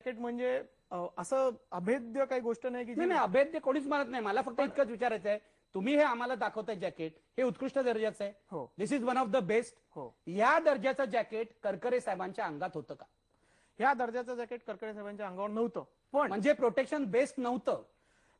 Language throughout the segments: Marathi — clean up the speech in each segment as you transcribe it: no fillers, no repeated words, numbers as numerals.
जॅकेट म्हणजे असं अभेद्य काही गोष्ट नाही की नाही अभेद्य कोणीच मानत नाही. मला फक्त इतकंच विचारायचं आहे, तुम्ही हे आम्हाला दाखवताय जॅकेट, हे उत्कृष्ट दर्जाचं आहे. हो. This is one of the best. हो. या दर्जाचं जॅकेट करकरे साहेबांच्या अंगात होतं का? या दर्जाचं जॅकेट करकरे साहेबांच्या अंगावर नव्हतं, पण म्हणजे प्रोटेक्शन बेस्ट नव्हतं.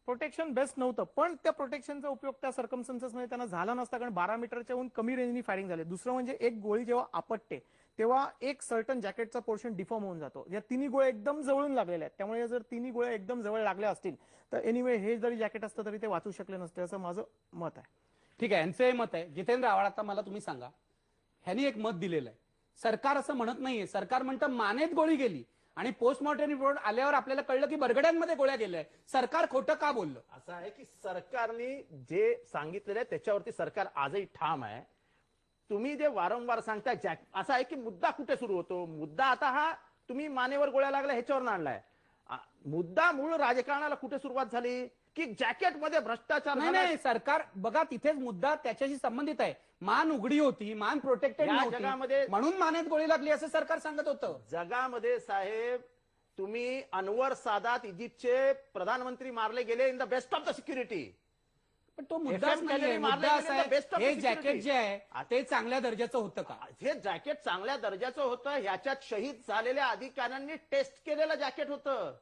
प्रोटेक्शन बेस्ट नव्हतं, पण त्या प्रोटेक्शनचा उपयोग त्या सर्कमस्टन्सेस मध्ये त्यांना झाला नसता, कारण 12 मीटरच्याहून कमी रेंजनी फायरिंग झाले. दुसरं म्हणजे एक गोळी जेव्हा आपटते तेव्हा एक सर्टन जॅकेटचा पोर्शन डिफॉर्म होऊन जातो. या तिन्ही गोळ्या एकदम जवळून लागलेल्या आहेत, त्यामुळे जर तिन्ही गोळ्या एकदम जवळ लागल्या असतील तर एनिवे हे जरी जॅकेट असतं तरी ते वाचू शकले नसते, असं माझं मत आहे. ठीक आहे, यांचं हे मत आहे. जितेंद्र आव्हाड, आता मला तुम्ही सांगा, ह्यांनी एक मत दिलेलं आहे. सरकार असं म्हणत नाहीये. सरकार म्हणतं मानेत गोळी गेली आणि पोस्टमॉर्टम रिपोर्ट आल्यावर आपल्याला कळलं की बरगड्यांमध्ये गोळ्या गेल्या. सरकार खोटं का बोललं? असं आहे की सरकारने जे सांगितलेलं आहे त्याच्यावरती सरकार आजही ठाम आहे. तुम्ही जे वारंवार सांगताय असं आहे की मुद्दा कुठे सुरू होतो? मुद्दा आता हा तुम्ही मानेवर गोळ्या लागल्या ह्याच्यावर आणलाय. मुद्दा मूळ राजकारणाला कुठे सुरुवात झाली की जॅकेटमध्ये भ्रष्टाचार. नाही, सरकार बघा तिथेच मुद्दा त्याच्याशी संबंधित आहे. मान उघडी होती, मान प्रोटेक्टेड नव्हती, म्हणून मानेत गोळी लागली असं सरकार सांगत होतं. जगामध्ये साहेब तुम्ही अनवर सादात इजिप्तचे प्रधानमंत्री मारले गेले in the best of the security. पण तो मुद्दाच नाहीये. मुद्दा असा आहे हे जॅकेट जे आहे ते चांगल्या दर्जाचं होतं का? हे जॅकेट चांगल्या दर्जाचं होतं. ह्याच्यात शहीद झालेल्या अधिकाऱ्यांनी टेस्ट केलेलं जॅकेट होतं.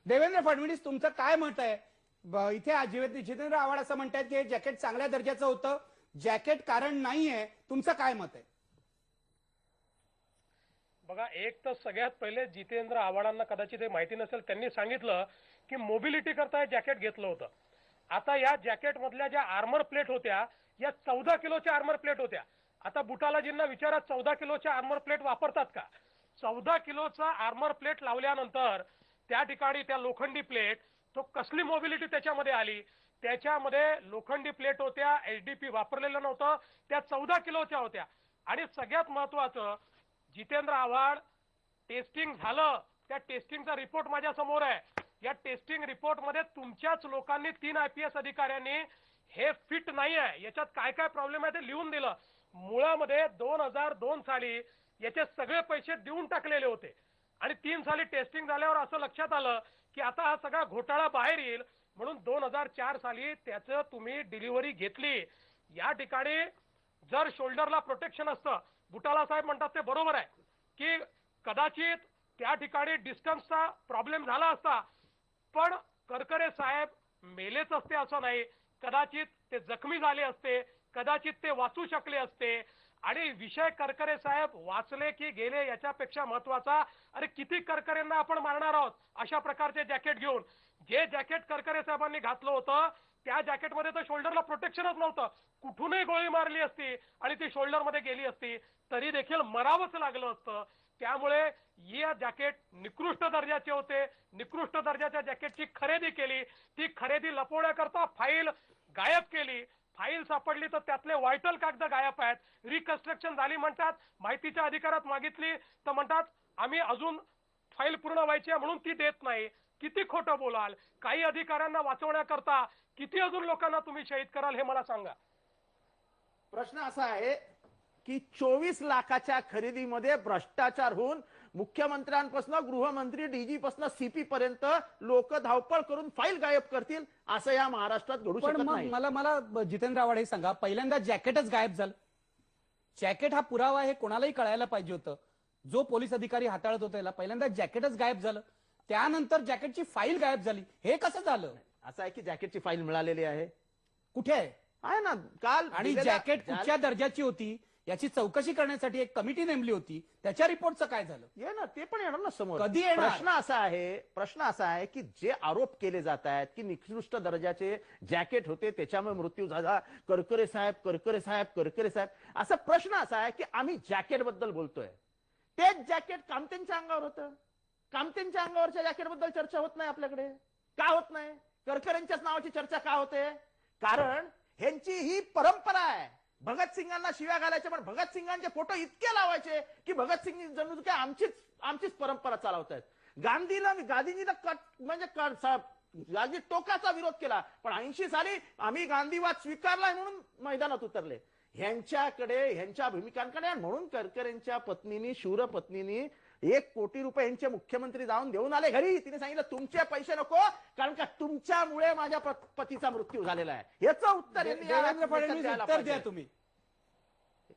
देवेंद्र फडणवीस, तुमचं काय मत आहे? इथे जितेंद्र आव्हाड असं म्हणतात की हे जॅकेट चांगल्या दर्जाचं होतं, जॅकेट कारण नाहीये. तुमचं काय मत आहे? बघा, एक तर सगळ्यात पहिले जितेंद्र आव्हाडांना कदाचित हे माहिती नसेल, त्यांनी सांगितलं की मोबिलिटी करता जॅकेट घेतलं होतं. आता या जॅकेट मधल्या ज्या आर्मर प्लेट होत्या या 14 किलोच्या आर्मर प्लेट होत्या. आता बुटालाजींना विचारा 14 किलोच्या आर्मर प्लेट वापरतात का? 14 किलोचा आर्मर प्लेट लावल्यानंतर त्या ठिकाणी त्या लोखंडी प्लेट तो कसली मोबिलिटी त्याच्यामध्ये आली? त्याच्यामध्ये लोखंडी प्लेट होत्या, एचडीपी वापरलेलं नव्हतं, त्या 14 किलोच्या होत्या. आणि सगळ्यात महत्वाचं, जितेंद्र आव्हाड, टेस्टिंग झालं, त्या टेस्टिंगचा रिपोर्ट माझ्या समोर आहे. या टेस्टिंग रिपोर्ट मध्ये तुमच्याच लोकांनी 3 IPS अधिकाऱ्यांनी हे फिट नाही आहे, याच्यात काय काय प्रॉब्लेम आहे ते लिहून दिलं. मुळामध्ये 2002 साली याचे सगळे पैसे देऊन टाकलेले होते आणि 3 साली टेस्टिंग झाल्यावर असं लक्षात आलं की आता हा सगळा घोटाळा बाहेर येईल, म्हणून 2004 साली त्याचं तुम्ही डिलिव्हरी घेतली. या ठिकाणी जर शोल्डरला प्रोटेक्शन असतं, बुटाला साहेब म्हणतात ते बरोबर आहे की कदाचित त्या ठिकाणी डिस्टन्सचा प्रॉब्लेम झाला असता, पण करकरे साहेब मेलेच असते असं नाही. कदाचित ते जखमी झाले असते, कदाचित ते वाचू शकले असते. आणि विषय करकरे साहेब वाचले की गेले याच्यापेक्षा महत्वाचा, अरे किती करकरेंना आपण मारणार आहोत अशा प्रकारचे जॅकेट घेऊन. जे जॅकेट करकरे साहेबांनी घातलं होतं त्या जॅकेटमध्ये तर शोल्डरला प्रोटेक्शनच नव्हतं. कुठूनही गोळी मारली असती आणि ती शोल्डरमध्ये गेली असती तरी देखील मरावंच लागलं असतं. त्यामुळे या जॅकेट निकृष्ट दर्जाचे होते. निकृष्ट दर्जाच्या जॅकेटची खरेदी केली, ती खरेदी लपवण्याकरता फाईल गायब केली. फाईल सापडली तर त्यातले व्हायटल कागद गायब आहेत. रिकन्स्ट्रक्शन झाली म्हणतात, माहितीच्या अधिकारात मागितली तर म्हणतात आम्ही अजून फाईल पूर्ण व्हायची आहे म्हणून ती देत नाही. किती खोटं बोलाल? काही अधिकाऱ्यांना वाचवण्याकरता किती अजून लोकांना तुम्ही शहीद कराल हे मला सांगा. प्रश्न असा आहे की 24 लाखाच्या खरेदीमध्ये भ्रष्टाचार होऊन मुख्यमंत्र्यांपासून गृहमंत्री, डीजी पासून सीपी पर्यंत लोक धावपळ करून फाईल गायब करतील असं या महाराष्ट्रात घडू शकत नाही. मला जितेंद्र आव्हाड हे सांगा, पहिल्यांदा जॅकेटच गायब झालं. जॅकेट हा पुरावा हे कोणालाही कळायला पाहिजे होतं. जो पोलीस अधिकारी हाताळत होता त्याला पहिल्यांदा जॅकेटच गायब झालं, त्यानंतर जॅकेटची फाईल गायब झाली. हे कसं झालं? असं आहे की जॅकेटची फाईल मिळालेली आहे. कुठे आहे ना काल. आणि जॅकेट कुठच्या दर्जाची होती याची चौकशी करण्यासाठी एक कमिटी नेमली होती, त्याच्या रिपोर्टचं काय झालं? ये ना, ते पण येणार ना समोर. कधी येणार? प्रश्न असा आहे की जे आरोप केले जात आहेत की निकृष्ट दर्जाचे जॅकेट होते त्याच्यामुळे मृत्यू झाला, करकरे साहेब असा प्रश्न असा आहे की आम्ही जॅकेट बद्दल बोलतोय. तेच जॅकेट कामतेंच्या अंगावर होतं. कामतेंच्या अंगावरच्या जॅकेट बद्दल चर्चा होत नाही आपल्याकडे. का होत नाही? करकरेंच्याच नावाची चर्चा का होते? कारण ह्यांची ही परंपरा आहे. भगतसिंगांना शिव्या घालायच्या, पण भगतसिंगांचे फोटो इतके लावायचे की भगतसिंग जणू काय आमचीच परंपरा चालवतायत. गांधीजीला गांधी टोकाचा विरोध केला, पण 80 साली आम्ही गांधीवाद स्वीकारलाय म्हणून मैदानात उतरले. ह्यांच्या भूमिकांकडे. म्हणून करकरेंच्या पत्नीनी, शूर पत्नीनी ₹1 कोटी यांचे मुख्यमंत्री जाऊन देऊन आले घरी. तिने सांगितलं तुमचे पैसे नको, कारण का तुमच्यामुळे माझ्या पतीचा मृत्यू झालेला आहे. याचं उत्तर यांनी या देवेंद्र फडणवीस द्यायला उत्तर द्या पाहिजे. तुम्ही.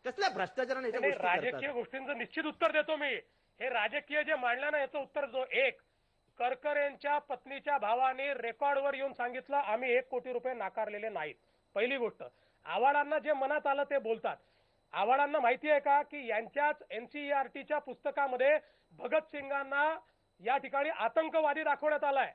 कसल्या भ्रष्टाचाराने याच्या नाही, गोष्टी राजकीय करतात? गोष्टींचं निश्चित उत्तर देतो मी. हे राजकीय जे मांडलं ना याचं उत्तर जो एक, करकरेंच्या पत्नीच्या भावाने रेकॉर्डवर येऊन सांगितलं आम्ही ₹1 कोटी नाकारलेले नाहीत. पहिली गोष्ट. आव्हाडांना जे मनात आलं ते बोलतात. आव्हाडांना माहिती आहे का की यांच्याच एनसीईआरटीच्या पुस्तकामध्ये भगतसिंगांना या ठिकाणी आतंकवादी दाखवण्यात आलाय.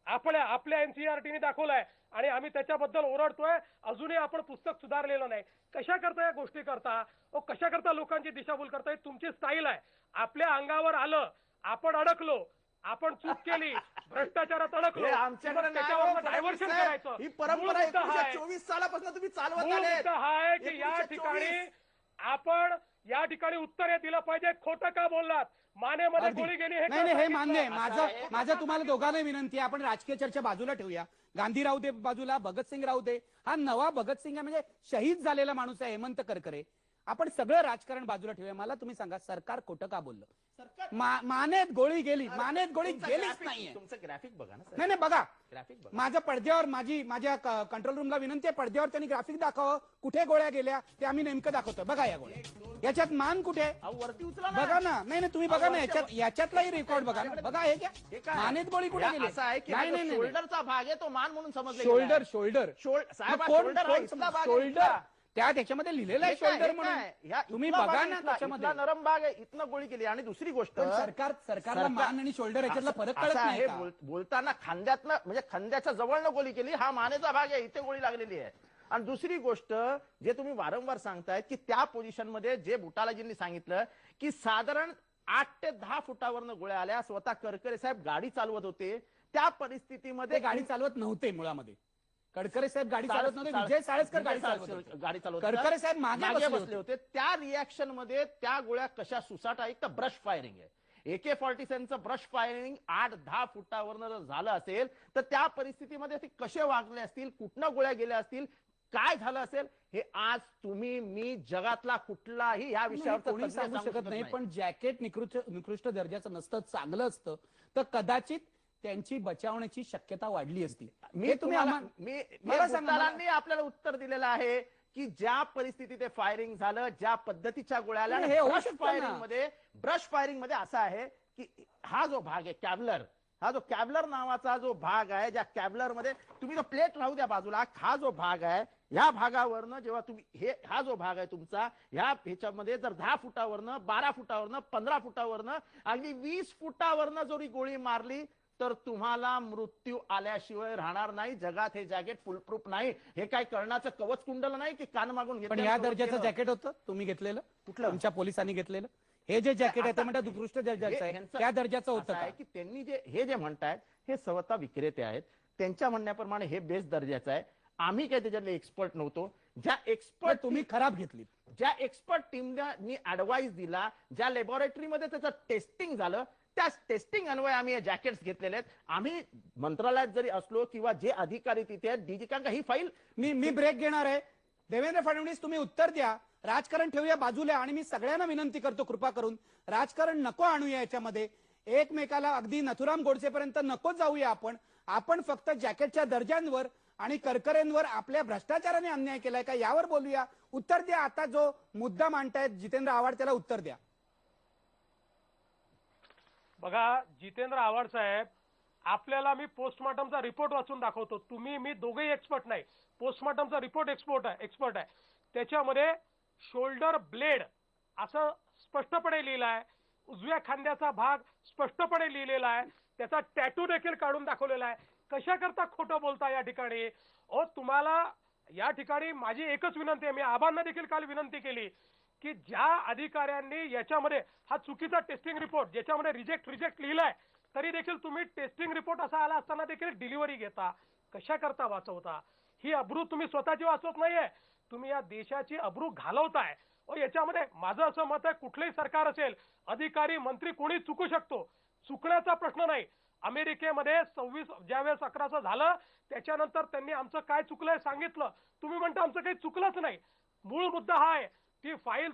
आपल्या एनसीईआरटीने दाखवलाय आणि आम्ही त्याच्याबद्दल ओरडतोय. अजूनही आपण पुस्तक सुधारलेलं नाही. कशा करता या गोष्टी करता? कशा करता लोकांची दिशाभूल करता? ही तुमची स्टाईल आहे. आपल्या अंगावर आलं, आपण अडकलो, आपण चूक केली, भ्रष्टाचारात अडकलो, हे आमच्याकडे नाही हो, त्याच्यावर फडणवीस डायव्हर्शन साहेब. करायचं. ही परंपरा मूळ मुद्दा हा आहे. 1924 सालापासून तुम्ही चालवत मूळ आलेत. मुद्दा हा आहे की या 1924. ठिकाणी आपण या ठिकाणी उत्तर हे दिलं पाहिजे. खोटं का बोललात? मानेमध्ये अगदी. गोळी गेली हे नाही का नाही, हे सांगितलं? मान्य आहे. माझं तुम्हाला दोघांना विनंती आहे, आपण राजकीय चर्चा बाजूला ठेवूया. गांधी राहू दे बाजूला, भगतसिंग राहू दे. हा नवा भगतसिंग आहे, म्हणजे शहीद झालेला माणूस आहे हेमंत करकरे. आपण सगळं राजकारण बाजूला ठेवूया. मला तुम्ही सांगा, सरकार खोटं का बोललं? सरकार मानेत गोळी गेली, मानेत गोळी तुमचं गेलीच graphic- नाहीये. तुमचं ग्राफिक बघा ना सर. नाही नाही, बघा ग्राफिक बघा. माझ्या पडद्यावर माझ्या कंट्रोल रूमला विनंती आहे, पडद्यावर त्यांनी ग्राफिक दाखवावं. कुठे गोळ्या गेल्या ते आम्ही नेमकं दाखवतोय. बघा या गोळ्या, याच्यात मान कुठे आहे? अहो, वरती उचला ना. बघा ना. नाही नाही, तुम्ही बघा ना, याच्यातलाही रेकॉर्ड बघा ना. बघा हे हे क्या काय? मानेत गोळी कुठे या गेली? असं आहे की नाही नाही नाही, शोल्डरचा भाग आहे तो मान म्हणून समजले शोल्डर शोल्डर साहेब, मग कोण- शोल्डर हा कोण- इथला भाग आहे, शोल्डर इथला. त्या त्याच्यामध्ये लिहिलेलं आहे हे काय, शोल्डर हे म्हणून. काय? ह्या तुम्ही इथला बघा भाग ना इथला- त्याच्यामध्ये. इथला नरम भाग आहे, इथनं गोळी गेली. आणि दुसरी गोष्ट, पण सरकारला मान आणि शोल्डर याच्यातला फरक कळत असं नाही आहे, का? बोलताना खांद्यातनं म्हणजे खांद्याच्या जवळनं गोळी केली. हा मानेचा भाग आहे, इथे गोळी लागलेली आहे. आणि दुसरी गोष्ट जे तुम्ही वारंवार सांगतायत की त्या पोझिशन मध्ये जे बुटालाजींनी सांगितलं की साधारण 8 ते 10 फुटावरनं गोळ्या आल्या. स्वतः करकरे साहेब गाडी चालवत होते. त्या परिस्थितीमध्ये ते गाडी चालवत नव्हते मुळामध्ये. गडकरी साहेब गाडी चालत- चालवत नव्हते, चालत- विजय साळसकर गाडी विजय चालवत साळसकर होते. गाडी चालवत गडकरी साहेब मागे बसले बसले होते. त्या रिॲक्शन मध्ये त्या गोळ्या कशा सुसाट आहेत तर ब्रश फायरिंग आहे. AK-47चं ब्रश फायरिंग 8-10 फुटावरनं जर झालं असेल तर त्या परिस्थितीमध्ये ते कसे वागले असतील, कुठनं गोळ्या गेल्या असतील, काय झालं असेल, हे आज तुम्ही मी जगातला कुठलाही या विषयावर कोणी सांगू शकत नाही. पण जॅकेट निकृष्ट दर्जाचं नसतं, चांगलं असतं तर कदाचित त्यांची बचावण्याची शक्यता वाढली असती. मी हे तुम्ही तुम्हाला मला सांगा, बुटालांनी आपल्याला उत्तर दिलेलं आहे की ज्या परिस्थितीत ते फायरिंग झालं, ज्या पद्धतीच्या गोळ्या आल्या, हे होऊ ब्रश शकतं फायरिंग ना. मध्ये असं आहे की हा जो भाग आहे कॅबलर, हा जो कॅबलर नावाचा जो भाग आहे, ज्या कॅबलर मध्ये तुम्ही जो प्लेट राहू द्या बाजूला, हा जो भाग आहे या भागावरनं जेव्हा तुम्ही हा जो भाग आहे तुमचा, ह्याच्यामध्ये जर 10 फुटावरनं, 12 फुटावरनं, 15 फुटावरनं, अगदी 20 फुटावरनं जरी गोळी मारली तर तुम्हाला मृत्यू आल्याशिवाय राहणार नाही. जगात हे जॅकेट फुलप्रूफ नाही. हे काय कर्णाचं कवच कुंडल नाही की कान मागून पण या दर्जाचं जॅकेट होतं तुम्ही घेतलेलं, कुठलं? तुमच्या पोलिसांनी घेतलेलं हे जे जॅकेट आहे ते म्हणतात उत्कृष्ट दर्जाचं आहे, त्या दर्जाचं होतं आहे का? की त्यांनी जे म्हणतायत हे स्वतः विक्रेते आहेत. त्यांच्या म्हणण्याप्रमाणे हे बेस्ट दर्जाचं आहे. आम्ही काय त्याच्यातले एक्सपर्ट नव्हतो. ज्या पण एक्सपर्ट तुम्ही खराब घेतली. ज्या एक्सपर्ट टीमने ऍडवाइस दिला, ज्या लॅबोरेटरीमध्ये त्याचं टेस्टिंग झालं, त्या टेस्टिंग अन्वये आम्ही हे जॅकेट्स घेतलेले आहेत. आम्ही मंत्रालयात जरी असलो किंवा जे अधिकारी तिथे आहेत, डीजी कारण ही फाईल मी ब्रेक घेणार आहे. देवेंद्र फडणवीस तुम्ही उत्तर द्या. राजकारण ठेवूया बाजूला. आणि मी सगळ्यांना विनंती करतो, कृपा करून राजकारण नको आणूया याच्यामध्ये. एकमेकाला अगदी नथुराम गोडसेपर्यंत नको जाऊया आपण फक्त जॅकेटच्या दर्जांवर आणि करकरेंवर आपल्या भ्रष्टाचाराने अन्याय केलाय का यावर बोलूया. उत्तर द्या. आता जो मुद्दा मांडतायत जितेंद्र आव्हाड त्याला उत्तर द्या. बघा जितेंद्र आव्हाड साहेब, आपल्याला मी पोस्टमॉर्टमचा रिपोर्ट वाचून दाखवतो. तुम्ही मी दोघेही एक्सपर्ट नाही. पोस्टमॉर्टमचा रिपोर्ट एक्सपर्ट आहे. त्याच्यामध्ये शोल्डर ब्लेड असं स्पष्टपणे लिहिलं आहे. उजव्या खांद्याचा भाग स्पष्टपणे लिहिलेला आहे. त्याचा टॅटू देखील काढून दाखवलेला आहे. कशा करता खोटं बोलता या ठिकाणी? तुम्हाला या ठिकाणी माझी एकच विनंती आहे. मी आबांना देखील काल विनंती केली की ज्या अधिकाऱ्यांनी याच्यामध्ये हा चुकीचा टेस्टिंग रिपोर्ट ज्याच्यामध्ये रिजेक्ट लिहिलाय, तरी देखील तुम्ही टेस्टिंग रिपोर्ट असा आला असताना देखील डिलिव्हरी घेता. कशा करता वाचवता? ही अब्रू तुम्ही स्वतःची वाचवत नाहीये, तुम्ही या देशाची अब्रू घालवताय. याच्यामध्ये माझं असं मत आहे, कुठलंही सरकार असेल, अधिकारी मंत्री कोणी चुकू शकतो. चुकण्याचा प्रश्न नाही. अमेरिकेमध्ये 26/11 झालं, त्याच्यानंतर त्यांनी आमचं काय चुकलंय सांगितलं. तुम्ही म्हणता आमचं काही चुकलंच नाही. मूळ मुद्दा हा आहे, ती फाईल